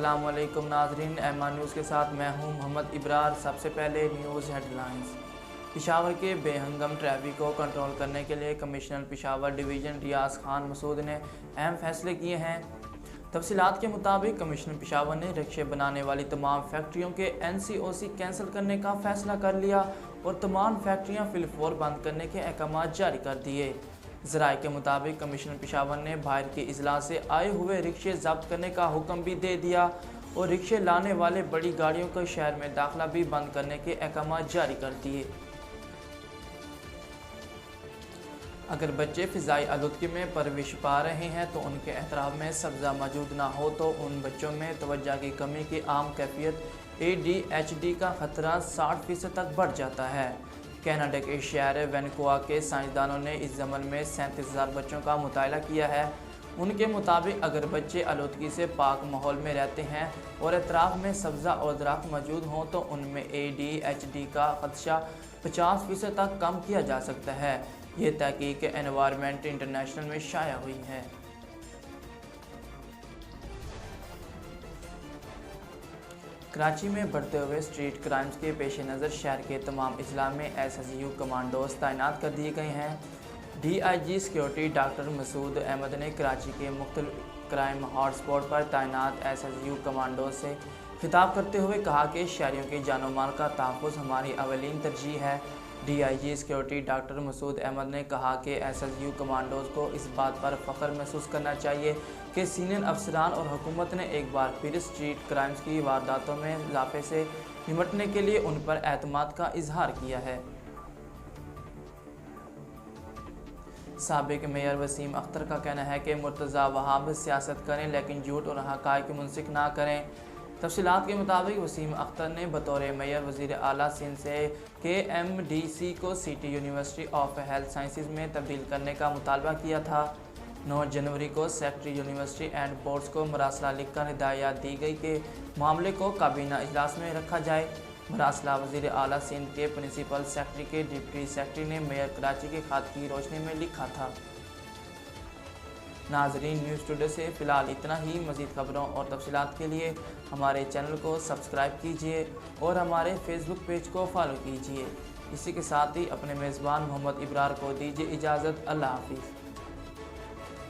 अस्सलाम वालेकुम नाज़रीन, एमा न्यूज़ के साथ मैं हूं मोहम्मद इब्रार। सबसे पहले न्यूज़ हेडलाइंस। पेशावर के बेहंगम ट्रैफिक को कंट्रोल करने के लिए कमिश्नर पेशावर डिवीज़न रियाज खान मसूद ने अहम फैसले किए हैं। तफसीलात के मुताबिक कमिश्नर पेशावर ने रिक्शे बनाने वाली तमाम फैक्ट्रियों के NCOC कैंसिल करने का फैसला कर लिया और तमाम फैक्ट्रियाँ फिलफौर बंद करने के अहकाम जारी कर दिए। ज़राए के मुताबिक कमिश्नर पेशावर ने बाहर के अजला से आए हुए रिक्शे जब्त करने का हुक्म भी दे दिया और रिक्शे लाने वाले बड़ी गाड़ियों को शहर में दाखिला भी बंद करने के अहकाम जारी कर दिए। अगर बच्चे फ़िज़ाई आलूदगी में परवरिश पा रहे हैं तो उनके एहतराम में सब्ज़ा मौजूद ना हो तो उन बच्चों में तवज्जो की कमी की आम कैफियत ADHD का ख़तरा 60% तक बढ़ जाता है। कनाडा के शहर वैनकुआ के साइंसदानों ने इस ज़मन में 37,000 बच्चों का मुताला किया है। उनके मुताबिक अगर बच्चे आलूदगी से पाक माहौल में रहते हैं और अतराफ़ में सब्ज़ा और दरख्त मौजूद हों तो उनमें ADHD का खदशा 50% तक कम किया जा सकता है। ये तहकीक एनवायरनमेंट इंटरनेशनल में शाया हुई है। कराची में बढ़ते हुए स्ट्रीट क्राइम्स के पेश नज़र शहर के तमाम अजला में SSU कमांडोज तैनात कर दिए गए हैं। DIG security doctor Masood Ahmed ने कराची के मुख्तलिफ क्राइम हॉटस्पॉट पर तैनात SSU कमांडोज से खिताब करते हुए कहा कि शहरियों की जानो माल का तहफ़्फ़ुज़ हमारी अवलीन तरजीह है। DIG security doctor Masood Ahmed ने कहा कि SSU कमांडोज को इस बात पर फ़ख्र महसूस करना चाहिए कि सीनियर अफसरान और हुकूमत ने एक बार फिर स्ट्रीट क्राइम्स की वारदातों में इजाफे से निपटने के लिए उन पर एतमाद का इजहार किया है। साबिक मेयर वसीम अख्तर का कहना है कि मुर्तज़ा वहाब सियासत करें लेकिन झूठ और हक़ाइक़ मुंसिक ना करें। तफसीलात के मुताबिक वसीम अख्तर ने बतौर मेयर वज़ीर आला सिंध से KMDC को city university of health sciences में तब्दील करने का मुतालबा किया था। 9 जनवरी को सेक्रेटरी यूनिवर्सिटी एंड बोर्ड्स को मरासला लिखकर हिदायत दी गई कि मामले को काबीना इजलास में रखा जाए। मरासला वज़ीर आला सिंध के प्रिंसिपल सेक्रेटरी के डिप्टी सेक्रेटरी ने मेयर कराची के खत की रोशनी में लिखा था। नाज़रीन, न्यूज़ टुडे से फ़िलहाल इतना ही। मज़ीद ख़बरों और तफसीलात के लिए हमारे चैनल को सब्सक्राइब कीजिए और हमारे फेसबुक पेज को फॉलो कीजिए। इसी के साथ ही अपने मेज़बान मोहम्मद इब्रार को दीजिए इजाज़त। अल्लाह हाफ़िज़।